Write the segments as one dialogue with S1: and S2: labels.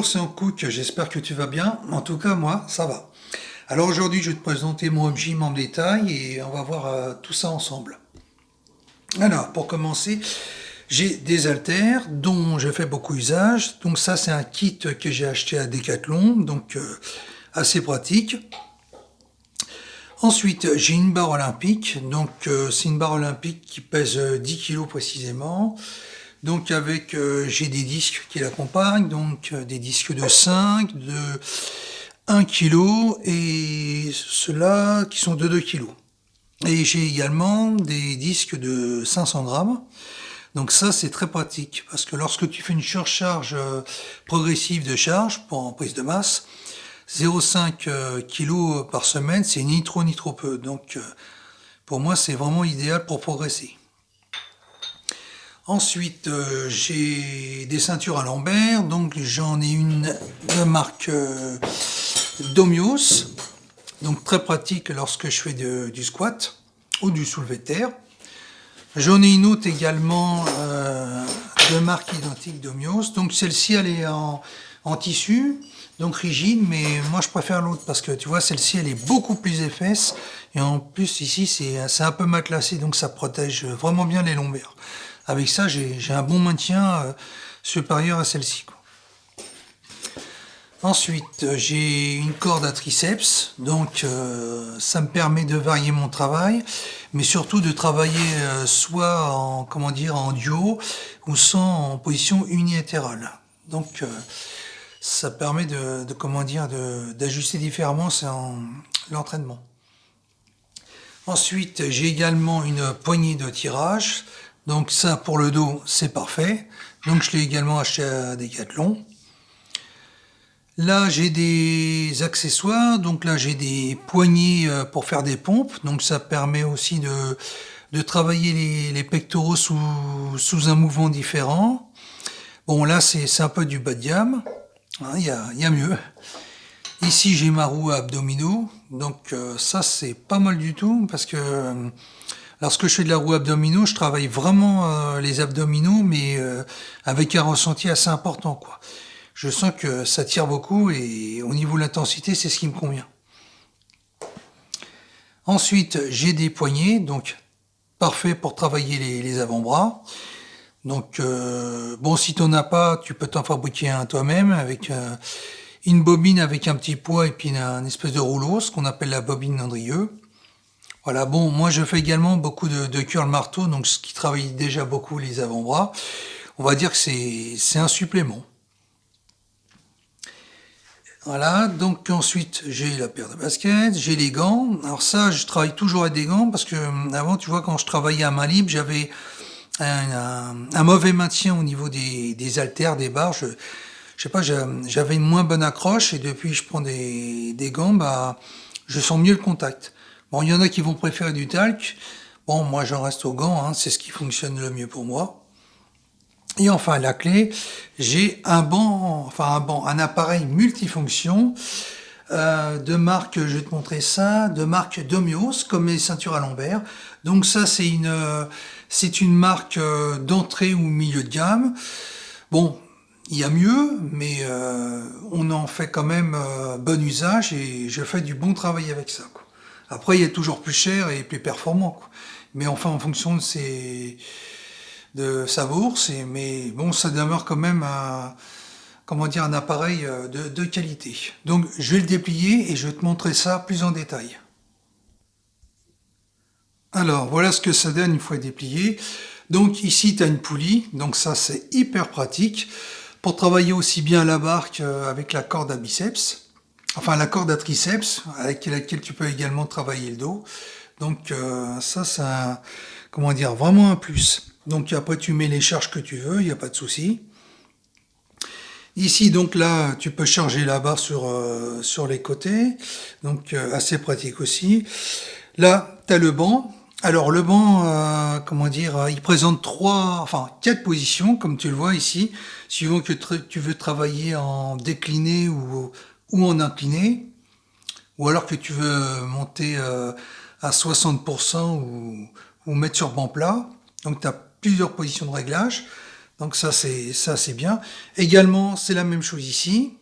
S1: Bonjour, c'est Hankook, j'espère que tu vas bien. En tout cas, moi, ça va. Alors aujourd'hui, je vais te présenter mon home gym en détail et on va voir tout ça ensemble. Alors, pour commencer, j'ai des haltères dont je fais beaucoup usage. Donc ça, c'est un kit que j'ai acheté à Decathlon, donc assez pratique. Ensuite, j'ai une barre olympique. Donc c'est une barre olympique qui pèse 10 kg précisément. Donc avec, j'ai des disques qui l'accompagnent, donc des disques de 5, de 1 kg et ceux-là qui sont de 2 kg. Et j'ai également des disques de 500 grammes. Donc ça, c'est très pratique parce que lorsque tu fais une surcharge progressive de charge pour en prise de masse, 0,5 kg par semaine, c'est ni trop ni trop peu. Donc pour moi, c'est vraiment idéal pour progresser. Ensuite, j'ai des ceintures à lombaire, donc j'en ai une de marque Domios, donc très pratique lorsque je fais du squat ou du soulevé de terre. J'en ai une autre également de marque identique Domios, donc celle-ci elle est en tissu, donc rigide, mais moi je préfère l'autre parce que tu vois celle-ci elle est beaucoup plus épaisse et en plus ici c'est un peu matelassé, donc ça protège vraiment bien les lombaires. Avec ça, j'ai un bon maintien supérieur à celle-ci. Ensuite, j'ai une corde à triceps, donc ça me permet de varier mon travail, mais surtout de travailler soit en en duo ou soit en position unilatérale. Donc ça permet d'ajuster différemment l'entraînement. Ensuite, j'ai également une poignée de tirage. Donc ça, pour le dos, c'est parfait. Donc je l'ai également acheté à Decathlon. Là, j'ai des accessoires. Donc là, j'ai des poignées pour faire des pompes. Donc ça permet aussi de travailler les pectoraux sous un mouvement différent. Bon, là, c'est un peu du bas de gamme. Il y a mieux. Ici, j'ai ma roue à abdominaux. Donc ça, c'est pas mal du tout parce que lorsque je fais de la roue abdominaux, je travaille vraiment les abdominaux, mais avec un ressenti assez important, quoi. Je sens que ça tire beaucoup et au niveau de l'intensité, c'est ce qui me convient. Ensuite, j'ai des poignets, donc parfait pour travailler les avant-bras. Donc, bon, si tu n'en as pas, tu peux t'en fabriquer un toi-même avec une bobine avec un petit poids et puis un espèce de rouleau, ce qu'on appelle la bobine d'Andrieux. Voilà, bon, moi je fais également beaucoup de curl marteau, donc ce qui travaille déjà beaucoup les avant-bras. On va dire que c'est un supplément. Voilà, donc ensuite j'ai la paire de baskets, j'ai les gants. Alors ça, je travaille toujours avec des gants parce que avant, tu vois, quand je travaillais à main libre, j'avais un mauvais maintien au niveau des haltères, des barres. Je sais pas, j'avais une moins bonne accroche et depuis que je prends des gants, bah, je sens mieux le contact. Bon, il y en a qui vont préférer du talc. Bon, moi, j'en reste aux gants, hein, c'est ce qui fonctionne le mieux pour moi. Et enfin, la clé, j'ai un appareil multifonction de marque, je vais te montrer ça, de marque Domios, comme les ceintures à lombaire. Donc ça, c'est une marque d'entrée ou milieu de gamme. Bon, il y a mieux, mais on en fait quand même bon usage et je fais du bon travail avec ça, quoi. Après, il y a toujours plus cher et plus performant, quoi. Mais enfin, en fonction de sa bourse, mais bon, ça demeure quand même un appareil de qualité. Donc, je vais le déplier et je vais te montrer ça plus en détail. Alors, voilà ce que ça donne une fois déplié. Donc, ici, tu as une poulie, donc ça, c'est hyper pratique pour travailler aussi bien la barque avec la corde à biceps, enfin la corde à triceps, avec laquelle tu peux également travailler le dos. Donc ça, vraiment un plus. Donc après, tu mets les charges que tu veux, il n'y a pas de souci. Ici, donc là, tu peux charger la barre sur les côtés, donc assez pratique aussi. Là, tu as le banc. Alors le banc, il présente quatre positions, comme tu le vois ici, suivant que tu veux travailler en décliné ou en incliné, ou alors que tu veux monter à 60% ou mettre sur banc plat. Donc tu as plusieurs positions de réglage. Donc ça c'est bien. Également, c'est la même chose ici.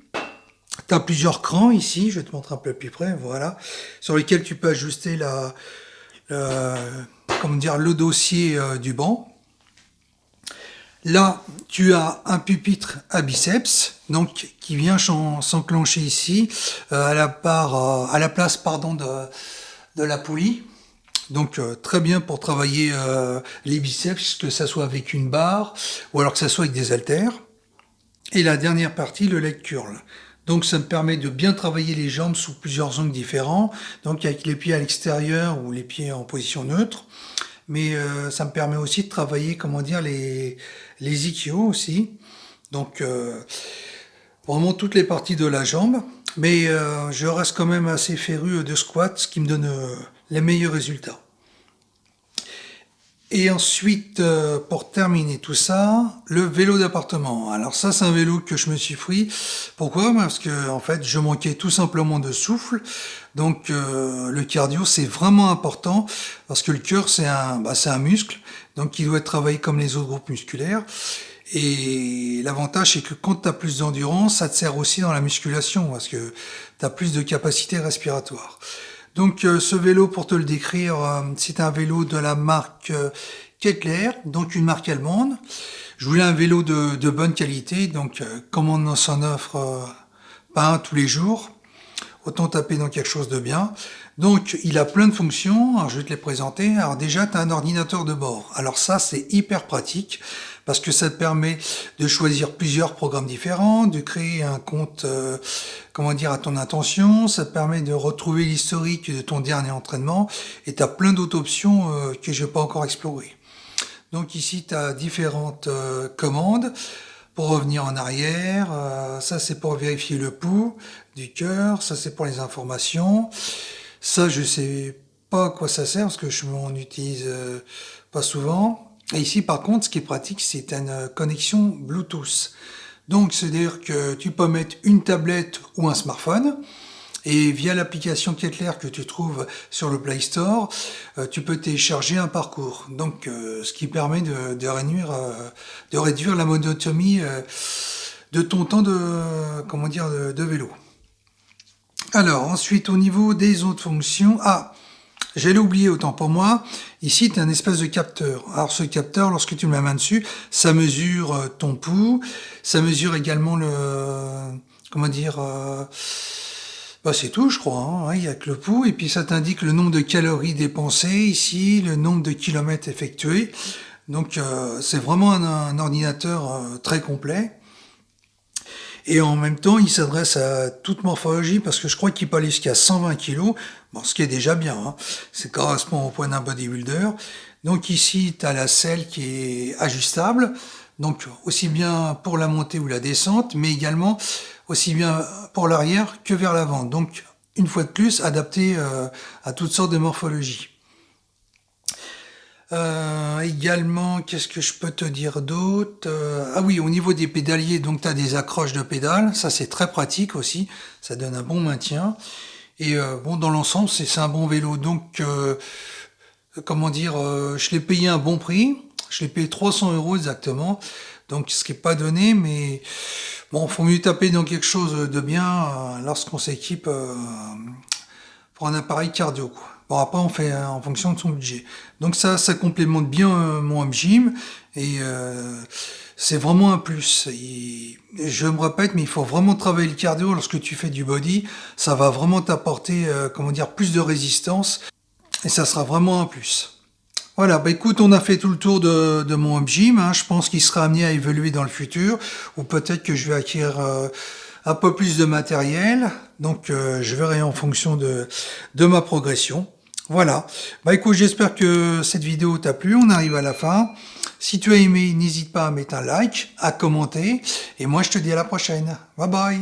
S1: Tu as plusieurs crans ici, je vais te montrer un peu plus près, voilà, sur lesquels tu peux ajuster comment dire, le dossier du banc. Là, tu as un pupitre à biceps, donc qui vient s'enclencher ici à la place, pardon, de la poulie. Donc très bien pour travailler les biceps, que ça soit avec une barre ou alors que ça soit avec des haltères. Et la dernière partie, le leg curl. Donc ça me permet de bien travailler les jambes sous plusieurs angles différents, donc avec les pieds à l'extérieur ou les pieds en position neutre. Mais ça me permet aussi de travailler, comment dire, les ischios aussi. Donc vraiment toutes les parties de la jambe. Mais je reste quand même assez féru de squat, ce qui me donne les meilleurs résultats. Et ensuite, pour terminer tout ça, le vélo d'appartement. Alors ça, c'est un vélo que je me suis pris. Pourquoi? Parce que en fait, je manquais tout simplement de souffle. Donc le cardio, c'est vraiment important parce que le cœur, c'est un muscle, donc il doit être travaillé comme les autres groupes musculaires. Et l'avantage, c'est que quand tu as plus d'endurance, ça te sert aussi dans la musculation parce que tu as plus de capacité respiratoire. Donc ce vélo, pour te le décrire, c'est un vélo de la marque Kettler, donc une marque allemande. Je voulais un vélo de bonne qualité, donc comme on s'en offre pas un tous les jours, autant taper dans quelque chose de bien. Donc il a plein de fonctions, alors je vais te les présenter. Alors déjà, tu as un ordinateur de bord. Alors ça, c'est hyper pratique parce que ça te permet de choisir plusieurs programmes différents, de créer un compte, comment dire, à ton intention. Ça te permet de retrouver l'historique de ton dernier entraînement et tu as plein d'autres options que je n'ai pas encore explorées. Donc ici, tu as différentes commandes pour revenir en arrière. Ça, c'est pour vérifier le pouls du cœur. Ça, c'est pour les informations. Ça, je sais pas à quoi ça sert parce que je m'en utilise pas souvent. Et ici, par contre, ce qui est pratique, c'est une connexion Bluetooth. Donc, c'est-à-dire que tu peux mettre une tablette ou un smartphone. Et via l'application Kettler que tu trouves sur le Play Store, tu peux télécharger un parcours. Donc, ce qui permet de réduire la monotonie de ton temps de vélo. Alors, ensuite, au niveau des autres fonctions, j'allais oublier, autant pour moi, ici tu as un espèce de capteur. Alors ce capteur, lorsque tu mets la main dessus, ça mesure ton pouls, ça mesure également c'est tout je crois, hein. Il y a que le pouls, et puis ça t'indique le nombre de calories dépensées ici, le nombre de kilomètres effectués. Donc c'est vraiment un ordinateur très complet. Et en même temps, il s'adresse à toute morphologie parce que je crois qu'il peut aller jusqu'à 120 kg, bon, ce qui est déjà bien, hein. Ça correspond au poids d'un bodybuilder. Donc ici, tu as la selle qui est ajustable, donc aussi bien pour la montée ou la descente, mais également aussi bien pour l'arrière que vers l'avant. Donc, une fois de plus, adapté à toutes sortes de morphologies. Également, qu'est-ce que je peux te dire d'autre? Ah oui, au niveau des pédaliers, donc tu as des accroches de pédales, ça c'est très pratique aussi, ça donne un bon maintien. Et bon, dans l'ensemble, c'est un bon vélo. Donc, je l'ai payé un bon prix, je l'ai payé 300 € exactement, donc ce qui n'est pas donné, mais bon, faut mieux taper dans quelque chose de bien lorsqu'on s'équipe pour un appareil cardio, quoi. Bon, après, on fait en fonction de son budget. Donc ça complémente bien mon home gym et c'est vraiment un plus. Je me répète, mais il faut vraiment travailler le cardio lorsque tu fais du body. Ça va vraiment t'apporter, plus de résistance et ça sera vraiment un plus. Voilà, écoute, on a fait tout le tour de mon home gym, hein. Je pense qu'il sera amené à évoluer dans le futur ou peut-être que je vais acquérir un peu plus de matériel, donc je verrai en fonction de ma progression. Voilà, écoute, j'espère que cette vidéo t'a plu, on arrive à la fin. Si tu as aimé, n'hésite pas à mettre un like, à commenter, et moi je te dis à la prochaine. Bye bye.